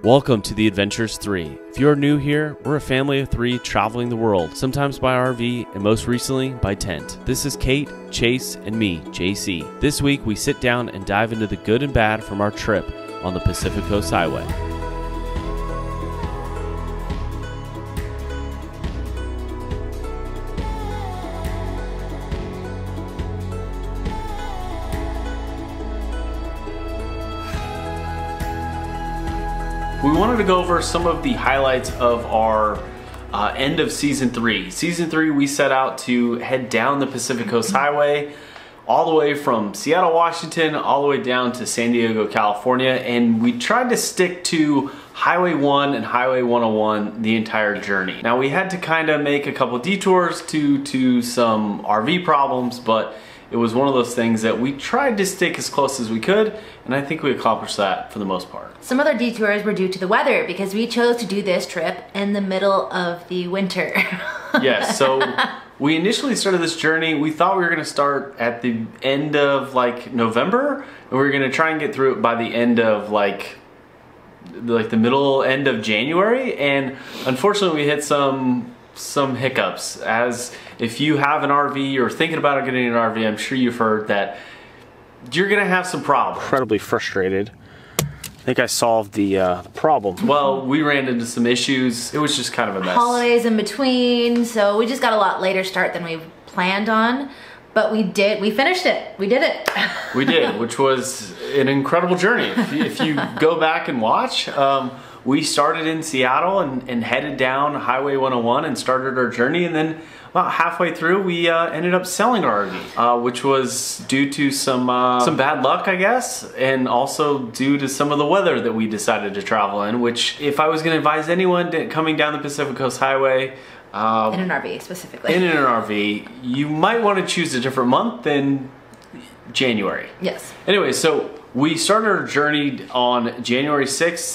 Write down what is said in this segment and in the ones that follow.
Welcome to The Adventures 3. If you are new here, we're a family of 3 traveling the world, sometimes by RV and most recently by tent. This is Kate, Chase, and me, JC. This week we sit down and dive into the good and bad from our trip on the Pacific Coast Highway. We wanted to go over some of the highlights of our end of season 3. Season 3, we set out to head down the Pacific Coast Highway all the way from Seattle, Washington, all the way down to San Diego, California, and we tried to stick to Highway 1 and Highway 101 the entire journey. Now, we had to kind of make a couple detours due to some RV problems, but it was one of those things that we tried to stick as close as we could, and I think we accomplished that for the most part. Some other detours were due to the weather because we chose to do this trip in the middle of the winter. Yes, so we initially started this journey, we thought we were gonna start at the end of like November, and we were gonna try and get through it by the end of like the middle end of January, and unfortunately we hit some hiccups. As if you have an RV or thinking about getting an RV, I'm sure you've heard that you're gonna have some problems. Incredibly frustrated. I think I solved the problem. Well, we ran into some issues. It was just kind of a mess. Holidays in between, so we just got a lot later start than we planned on. But we finished it. We did it. We did, which was an incredible journey. If you go back and watch, we started in Seattle and headed down Highway 101 and started our journey, and then about halfway through we ended up selling our RV, which was due to some bad luck, I guess, and also due to some of the weather that we decided to travel in, which if I was going to advise anyone coming down the Pacific Coast Highway, in an RV specifically. In an RV, you might want to choose a different month than January. Yes. Anyway, so we started our journey on January 6th,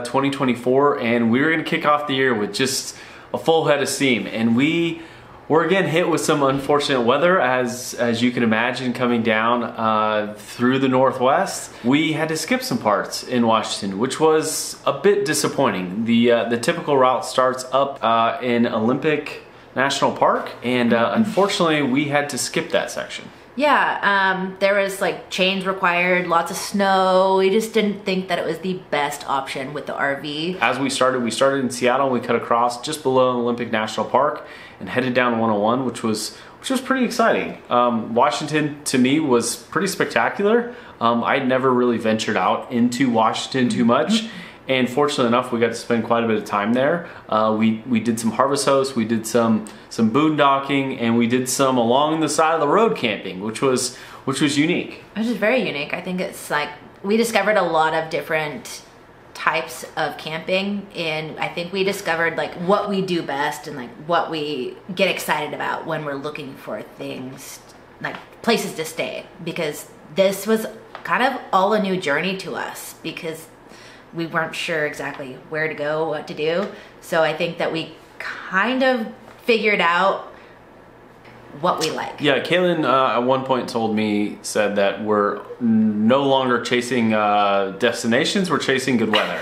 2024, and we were going to kick off the year with just a full head of steam. And we were again hit with some unfortunate weather, as you can imagine, coming down through the Northwest. We had to skip some parts in Washington, which was a bit disappointing. The typical route starts up in Olympic National Park, and unfortunately we had to skip that section. Yeah, there was like chains required, lots of snow. We just didn't think that it was the best option with the RV. As we started in Seattle, we cut across just below Olympic National Park and headed down 101, which was pretty exciting. Washington to me was pretty spectacular. I'd never really ventured out into Washington too much. And fortunately enough, we got to spend quite a bit of time there. We did some harvest hosts, we did some boondocking, and we did some along the side of the road camping, which was unique. Which is very unique. I think it's like we discovered a lot of different types of camping, and I think we discovered like what we do best and like what we get excited about when we're looking for things like places to stay, because this was kind of all a new journey to us because we weren't sure exactly where to go, what to do. So I think that we kind of figured out what we like. Yeah, Kaylin at one point said that we're no longer chasing destinations, we're chasing good weather.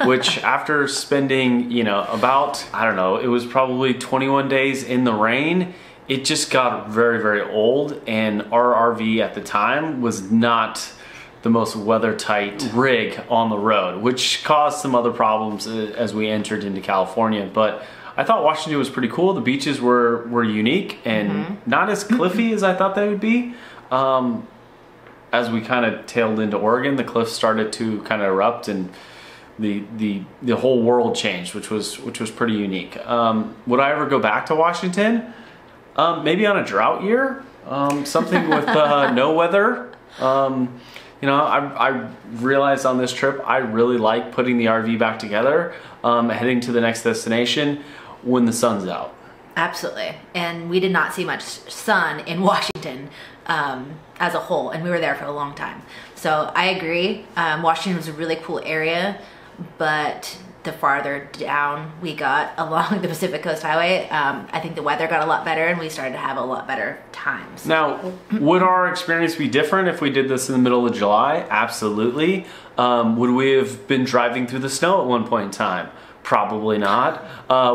Which after spending, about, I don't know, it was probably 21 days in the rain, it just got very, very old, and our RV at the time was not the most weather-tight rig on the road, which caused some other problems as we entered into California. But I thought Washington was pretty cool. The beaches were unique and not as cliffy as I thought they would be. As we kind of tailed into Oregon, the cliffs started to kind of erupt, and the whole world changed, which was pretty unique. Would I ever go back to Washington? Maybe on a drought year, something with no weather. I realized on this trip I really like putting the RV back together, heading to the next destination when the sun's out. Absolutely. And we did not see much sun in Washington as a whole, and we were there for a long time. So I agree. Washington was a really cool area, but the farther down we got along the Pacific Coast Highway, I think the weather got a lot better and we started to have a lot better times. Now, would our experience be different if we did this in the middle of July? Absolutely. Would we have been driving through the snow at one point in time? Probably not.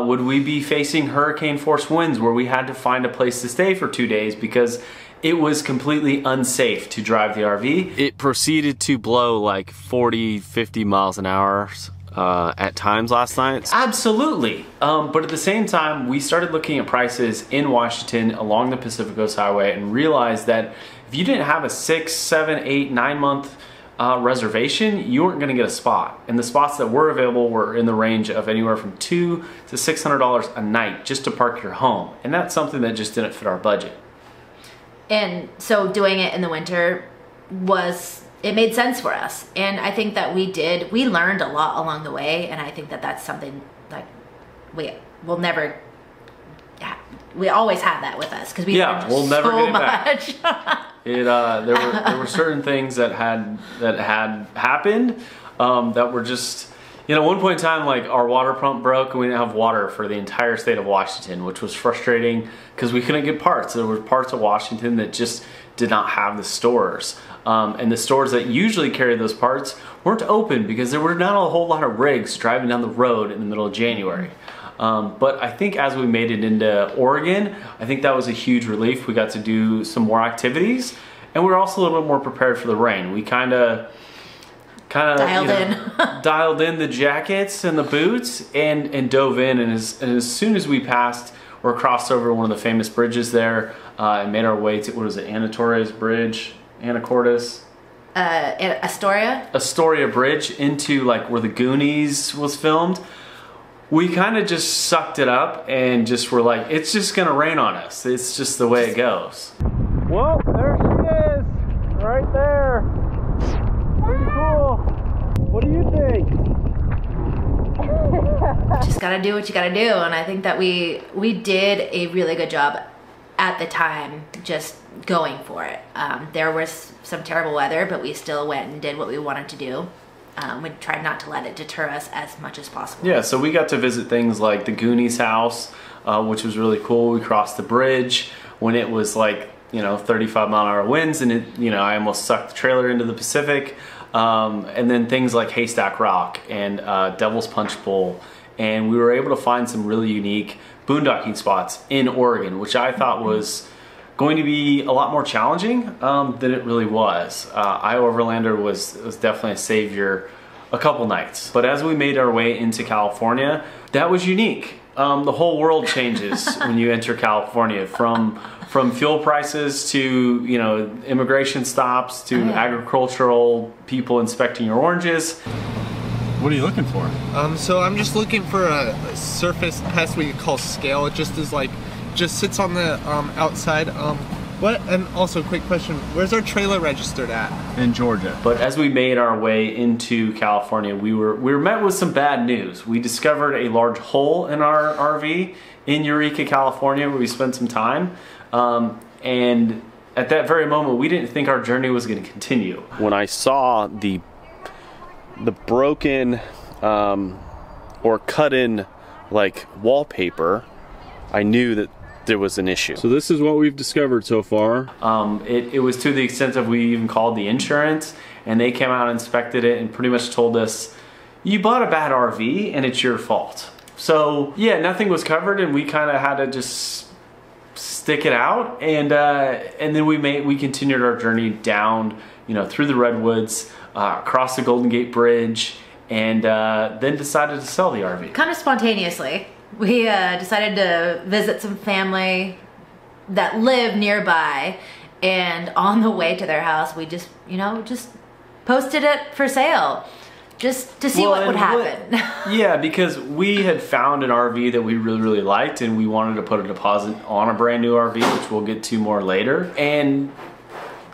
Would we be facing hurricane force winds where we had to find a place to stay for 2 days because it was completely unsafe to drive the RV? It proceeded to blow like 40, 50 miles an hour at times last night. Absolutely. But at the same time, we started looking at prices in Washington along the Pacific Coast Highway and realized that if you didn't have a 6, 7, 8, 9 month reservation, you weren't going to get a spot. And the spots that were available were in the range of anywhere from $200 to $600 a night just to park your home. And that's something that just didn't fit our budget. And so doing it in the winter it made sense for us. And I think that we learned a lot along the way. And I think that that's something like we always have that with us because we'll never so get it back. There were certain things that had happened that were just, at one point in time, like our water pump broke and we didn't have water for the entire state of Washington, which was frustrating because we couldn't get parts. There were parts of Washington that just did not have the stores. And the stores that usually carry those parts weren't open because there were not a whole lot of rigs driving down the road in the middle of January. But I think as we made it into Oregon, I think that was a huge relief. We got to do some more activities and we were also a little bit more prepared for the rain. We kind of dialed in the jackets and the boots and dove in. And as soon as we passed or crossed over one of the famous bridges there and made our way to, what was it, Ana Torres Bridge? Anacortes? Astoria Bridge into like where the Goonies was filmed. We kind of just sucked it up and just were like, it's just gonna rain on us. It's just the way it goes. Well, there she is, right there. Pretty cool. What do you think? Just gotta do what you gotta do. And I think that we did a really good job at the time just going for it. There was some terrible weather, but we still went and did what we wanted to do. We tried not to let it deter us as much as possible. Yeah, so we got to visit things like the Goonies house, which was really cool. We crossed the bridge when it was like, 35-mile-an-hour winds, and I almost sucked the trailer into the Pacific. And then things like Haystack Rock and Devil's Punch Bowl. And we were able to find some really unique boondocking spots in Oregon, which I thought was going to be a lot more challenging than it really was. Iowa Overlander was definitely a savior a couple nights. But as we made our way into California, that was unique. The whole world changes when you enter California, from fuel prices to immigration stops to agricultural people inspecting your oranges. What are you looking for? So I'm just looking for a surface pest we call scale. It just sits on the outside. And also, quick question, where's our trailer registered at? In Georgia. But as we made our way into California, we were met with some bad news. We discovered a large hole in our RV in Eureka, California, where we spent some time. And at that very moment, we didn't think our journey was going to continue. When I saw the broken or cut in like wallpaper, I knew that there was an issue. So this is what we've discovered so far. It was to the extent of we even called the insurance and they came out and inspected it and pretty much told us, you bought a bad RV and it's your fault. So yeah, nothing was covered and we kind of had to just stick it out. And then we continued our journey down, through the Redwoods, across the Golden Gate Bridge, and then decided to sell the RV. Kind of spontaneously. We decided to visit some family that live nearby, and on the way to their house, we just posted it for sale, just to see what would happen. Yeah, because we had found an RV that we really, really liked, and we wanted to put a deposit on a brand new RV, which we'll get to more later. And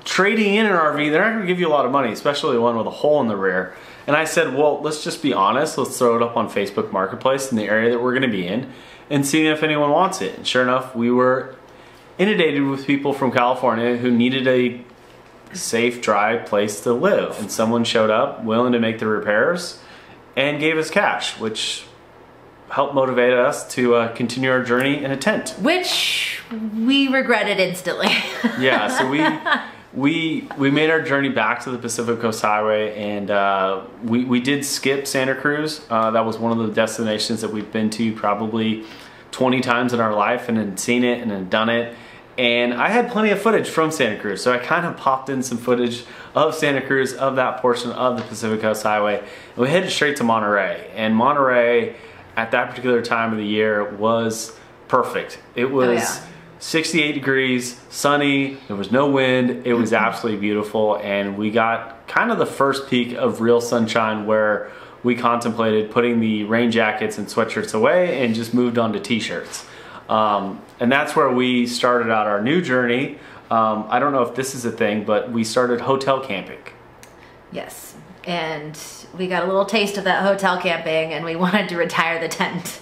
trading in an RV, they're not going to give you a lot of money, especially one with a hole in the rear. And I said, well, let's just be honest. Let's throw it up on Facebook Marketplace in the area that we're going to be in and see if anyone wants it. And sure enough, we were inundated with people from California who needed a safe, dry place to live. And someone showed up willing to make the repairs and gave us cash, which helped motivate us to continue our journey in a tent. Which we regretted instantly. Yeah, so we made our journey back to the Pacific Coast Highway, and we did skip Santa Cruz. That was one of the destinations that we've been to probably 20 times in our life, and had seen it and had done it. And I had plenty of footage from Santa Cruz, so I kind of popped in some footage of Santa Cruz, of that portion of the Pacific Coast Highway. And we headed straight to Monterey. And Monterey, at that particular time of the year, was perfect. It was 68 degrees, sunny, there was no wind, it was absolutely beautiful, and we got kind of the first peak of real sunshine where we contemplated putting the rain jackets and sweatshirts away and just moved on to t-shirts. And that's where we started out our new journey. I don't know if this is a thing, but we started hotel camping. Yes, and we got a little taste of that hotel camping, and we wanted to retire the tent.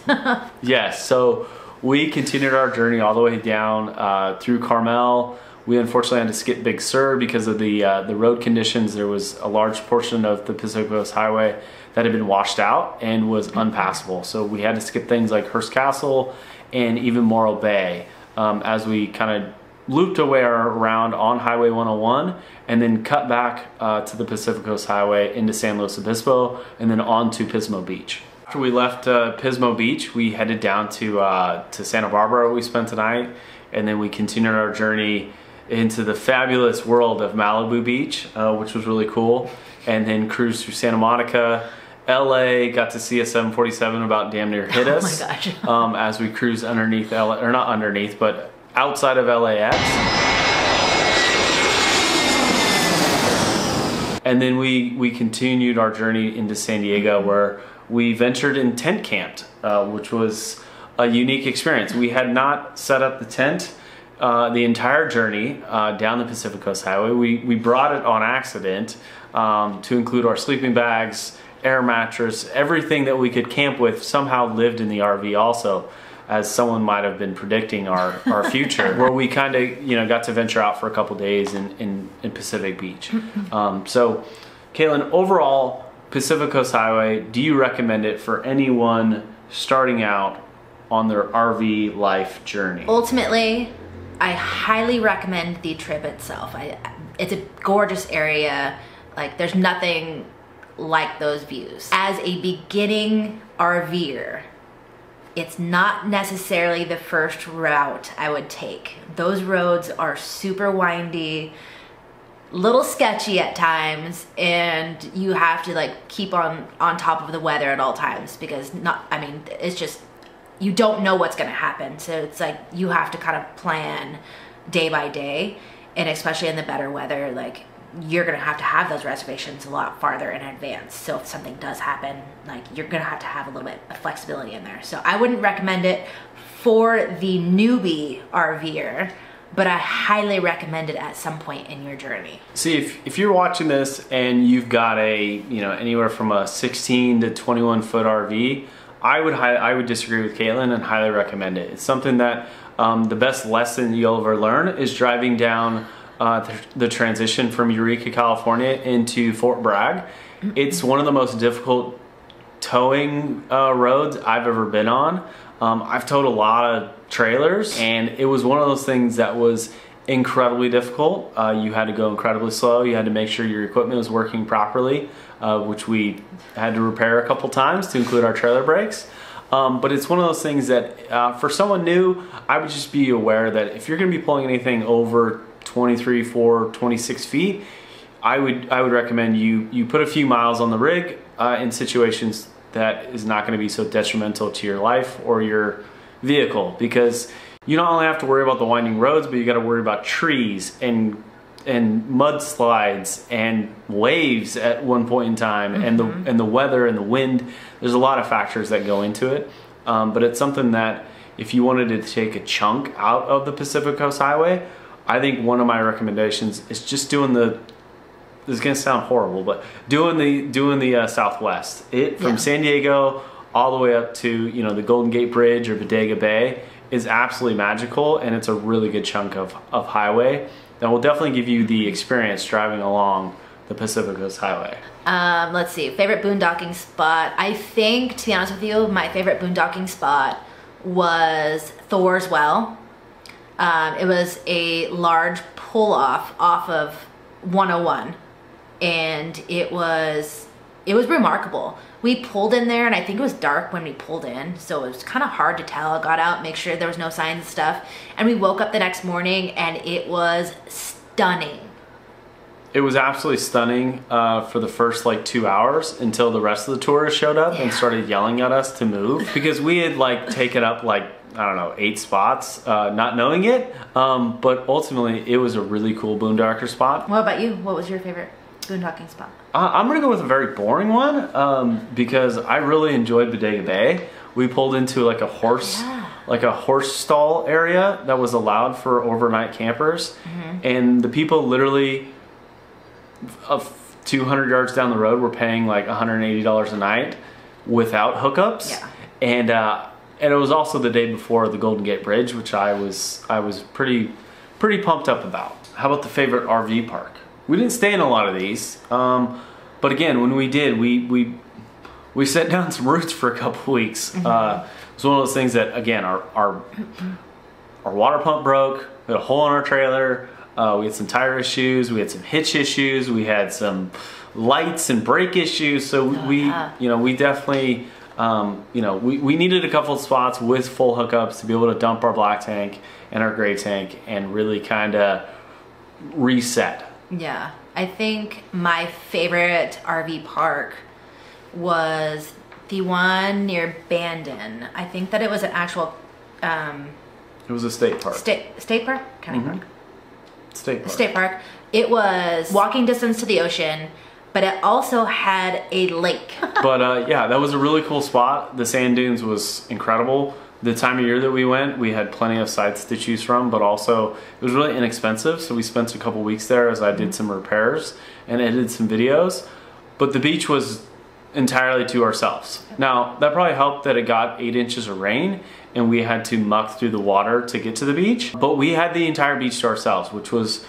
Yes, so we continued our journey all the way down through Carmel. We unfortunately had to skip Big Sur because of the road conditions. There was a large portion of the Pacific Coast Highway that had been washed out and was unpassable. So we had to skip things like Hearst Castle and even Morro Bay as we kind of looped away around on Highway 101 and then cut back to the Pacific Coast Highway into San Luis Obispo and then on to Pismo Beach. After we left Pismo Beach, we headed down to Santa Barbara. We spent the night, and then we continued our journey into the fabulous world of Malibu Beach, which was really cool, and then cruised through Santa Monica, LA, got to see a 747 about damn near hit us. Oh my gosh. As we cruised underneath LA, or not underneath, but outside of LAX. And then we continued our journey into San Diego, where we ventured and tent camped, which was a unique experience. We had not set up the tent the entire journey down the Pacific Coast Highway. We brought it on accident to include our sleeping bags, air mattress, everything that we could camp with somehow lived in the RV also, as someone might have been predicting our future, where we kind of got to venture out for a couple days in Pacific Beach. So Caitlin, overall, Pacific Coast Highway, do you recommend it for anyone starting out on their RV life journey? Ultimately, I highly recommend the trip itself. It's a gorgeous area. Like, there's nothing like those views. As a beginning RVer, it's not necessarily the first route I would take. Those roads are super windy, little sketchy at times, and you have to like keep on top of the weather at all times, because it's just, you don't know what's gonna happen. So it's like you have to kind of plan day by day, and especially in the better weather, like you're gonna have to have those reservations a lot farther in advance. So if something does happen, like you're gonna have to have a little bit of flexibility in there. So I wouldn't recommend it for the newbie RVer, but I highly recommend it at some point in your journey. See, if you're watching this and you've got a anywhere from a 16 to 21 foot RV, I would disagree with Caitlin and highly recommend it. It's something that the best lesson you'll ever learn is driving down the transition from Eureka, California into Fort Bragg. It's one of the most difficult towing roads I've ever been on. I've towed a lot of trailers, and it was one of those things that was incredibly difficult. You had to go incredibly slow. You had to make sure your equipment was working properly, which we had to repair a couple times to include our trailer brakes. But it's one of those things that for someone new, I would just be aware that if you're going to be pulling anything over 23, 26 feet, I would recommend you put a few miles on the rig in situations that is not going to be so detrimental to your life or your vehicle, because you not only have to worry about the winding roads, but you got to worry about trees and mudslides and waves at one point in time, and the weather and the wind. There's a lot of factors that go into it, but it's something that if you wanted to take a chunk out of the Pacific Coast Highway, I think one of my recommendations is just doing this is gonna sound horrible, but doing the Southwest. From San Diego all the way up to the Golden Gate Bridge or Bodega Bay is absolutely magical, and it's a really good chunk of highway that will definitely give you the experience driving along the Pacific Coast Highway? Let's see, favorite boondocking spot. I think, to be honest with you, my favorite boondocking spot was Thor's Well. It was a large pull-off off of 101, and it was remarkable. We pulled in there, and I think it was dark when we pulled in, so it was kind of hard to tell. I got out, make sure there was no signs and stuff, and we woke up the next morning, and it was stunning. It was absolutely stunning for the first like 2 hours until the rest of the tourists showed up and started yelling at us to move, because we had like taken up like, I don't know, 8 spots, not knowing it. But ultimately it was a really cool boondocker spot. What about you? What was your favorite boondocking spot? I'm gonna go with a very boring one because I really enjoyed Bodega Bay. We pulled into like a horse stall area that was allowed for overnight campers, and the people literally 200 yards down the road were paying like $180 a night without hookups. And it was also the day before the Golden Gate Bridge, which I was pretty pumped up about. How about the favorite RV park? We didn't stay in a lot of these, but again, when we did, we set down some roots for a couple weeks. It was one of those things that, again, our water pump broke. We had a hole in our trailer. We had some tire issues. We had some hitch issues. We had some lights and brake issues. So we definitely, we needed a couple of spots with full hookups to be able to dump our black tank and our gray tank and really kind of reset. Yeah, I think my favorite RV park was the one near Bandon. I think that it was an actual... it was a state park. State park? County park? State park. It was walking distance to the ocean, but it also had a lake. But yeah, that was a really cool spot. The sand dunes was incredible. The time of year that we went, we had plenty of sites to choose from, but also it was really inexpensive. So we spent a couple weeks there as I did some repairs and edited some videos. But the beach was entirely to ourselves. Now, that probably helped that it got 8 inches of rain and we had to muck through the water to get to the beach. But we had the entire beach to ourselves, which was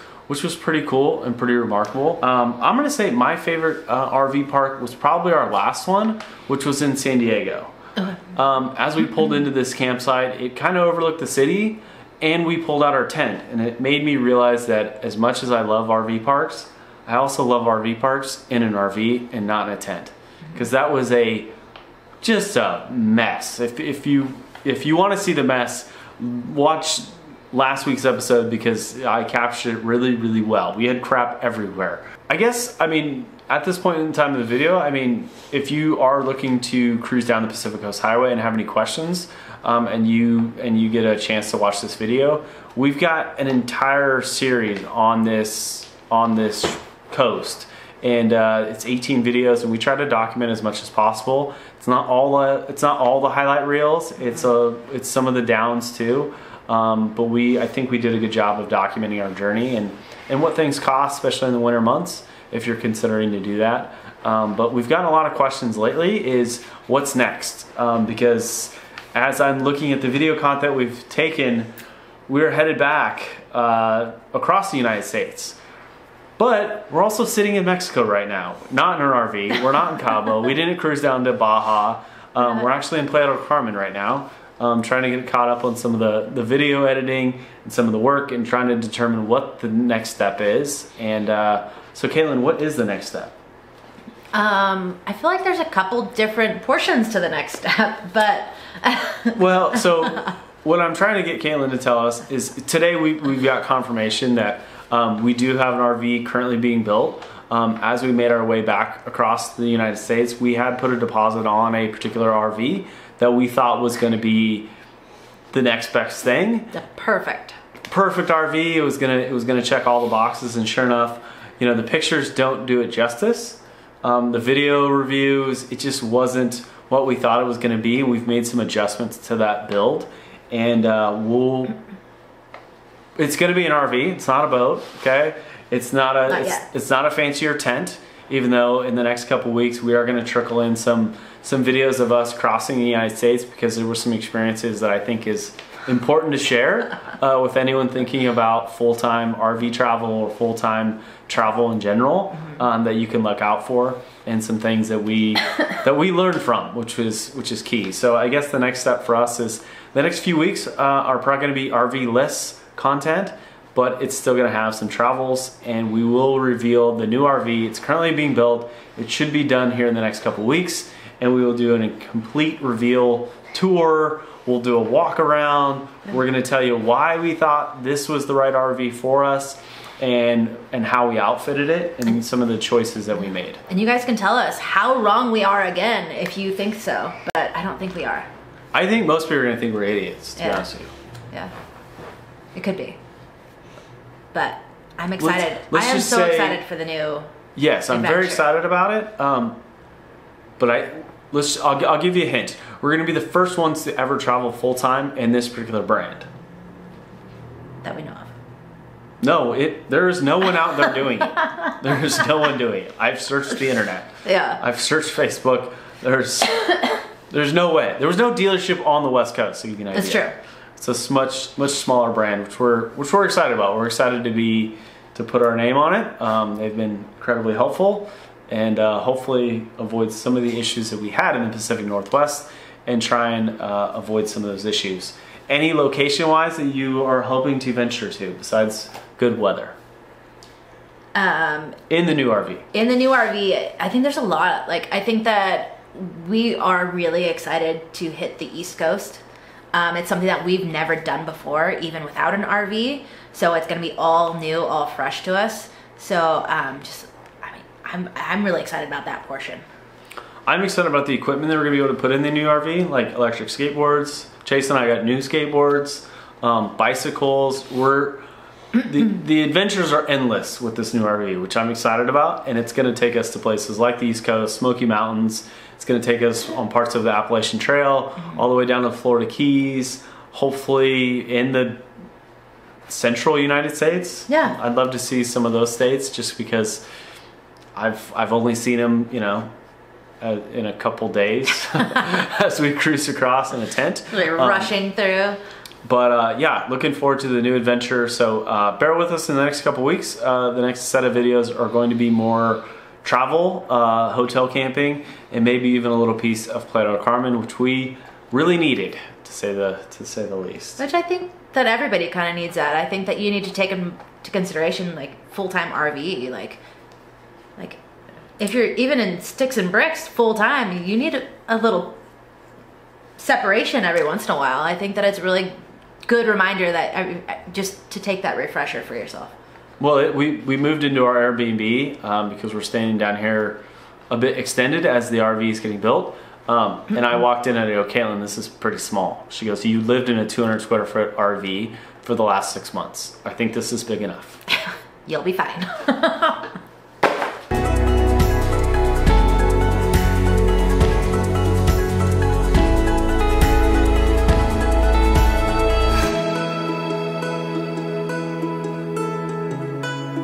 pretty cool and pretty remarkable. I'm gonna say my favorite RV park was probably our last one, which was in San Diego. As we pulled into this campsite, it kind of overlooked the city, and we pulled out our tent, and it made me realize that as much as I love RV parks, I also love RV parks in an RV and not in a tent, because that was just a mess. If you want to see the mess, watch last week's episode because I captured it really, really well. We had crap everywhere. I guess, I mean, at this point in time of the video, I mean, if you are looking to cruise down the Pacific Coast Highway and have any questions, and you get a chance to watch this video, we've got an entire series on this coast, and it's 18 videos, and we try to document as much as possible. It's not all the highlight reels. It's some of the downs too. But I think we did a good job of documenting our journey and what things cost, especially in the winter months, if you're considering to do that. But we've gotten a lot of questions lately is what's next? Because as I'm looking at the video content we've taken, we're headed back across the United States. But we're also sitting in Mexico right now, not in an RV. We're not in Cabo. We didn't cruise down to Baja. We're actually in Playa del Carmen right now. Trying to get caught up on some of the video editing and some of the work and trying to determine what the next step is. And so Caitlin, what is the next step? I feel like there's a couple different portions to the next step, but... Well, so what I'm trying to get Caitlin to tell us is today we've got confirmation that we do have an RV currently being built. As we made our way back across the United States, we had put a deposit on a particular RV that we thought was going to be the next best thing. The perfect RV. It was gonna check all the boxes, and sure enough, the pictures don't do it justice. The video reviews, it just wasn't what we thought it was going to be. We've made some adjustments to that build, and it's going to be an RV. It's not a boat. Okay, it's not a fancier tent. Even though in the next couple weeks we are going to trickle in some videos of us crossing the United States, because there were some experiences that I think is important to share with anyone thinking about full-time RV travel or full-time travel in general, that you can look out for, and some things that we learned from, which is key. So I guess the next step for us is the next few weeks are probably going to be RV-less content, but it's still going to have some travels, and we will reveal the new RV. It's currently being built. It should be done here in the next couple weeks, and we will do a complete reveal tour. We'll do a walk around. We're going to tell you why we thought this was the right RV for us, and how we outfitted it, and some of the choices that we made. And you guys can tell us how wrong we are again if you think so, but I don't think we are. I think most people are going to think we're idiots, to be honest with you. Yeah, it could be. But I'm excited. Let's I am just so say- excited for the new. Yes, I'm very Adventure. excited about it. But I'll give you a hint. We're going to be the first ones to ever travel full time in this particular brand. That we know of. No, there is no one out there doing it. There is no one doing it. I've searched the internet. Yeah. I've searched Facebook. There's no way. There was no dealership on the West Coast, so you can idea. That's true. It's a much smaller brand, which we're excited about. We're excited to put our name on it. They've been incredibly helpful, and hopefully avoid some of the issues that we had in the Pacific Northwest, and try and avoid some of those issues. Any location-wise that you are hoping to venture to besides good weather? In the new RV. In the new RV, I think there's a lot. Like, I think that we are really excited to hit the East Coast. It's something that we've never done before, even without an RV. So it's going to be all new, all fresh to us. So I'm really excited about that portion. I'm excited about the equipment that we're going to be able to put in the new RV, like electric skateboards. Chase and I got new skateboards, bicycles. The adventures are endless with this new RV, which I'm excited about, and it's going to take us to places like the East Coast, Smoky Mountains. It's going to take us on parts of the Appalachian Trail, all the way down to the Florida Keys, hopefully in the central United States. Yeah. I'd love to see some of those states, just because I've only seen them, in a couple days as we cruise across in a tent. Like rushing through. But yeah, looking forward to the new adventure. So bear with us in the next couple weeks. The next set of videos are going to be more travel, hotel camping, and maybe even a little piece of Playa del Carmen, which we really needed, to say the least. Which I think that everybody kind of needs that. I think that you need to take into consideration, like, full-time RV. Like if you're even in sticks and bricks full-time, you need a little separation every once in a while. I think that it's a really good reminder that just to take that refresher for yourself. Well, we moved into our Airbnb because we're staying down here a bit extended as the RV is getting built. And I walked in and I go, Caitlin, this is pretty small. She goes, you lived in a 200 square foot RV for the last 6 months. I think this is big enough. You'll be fine.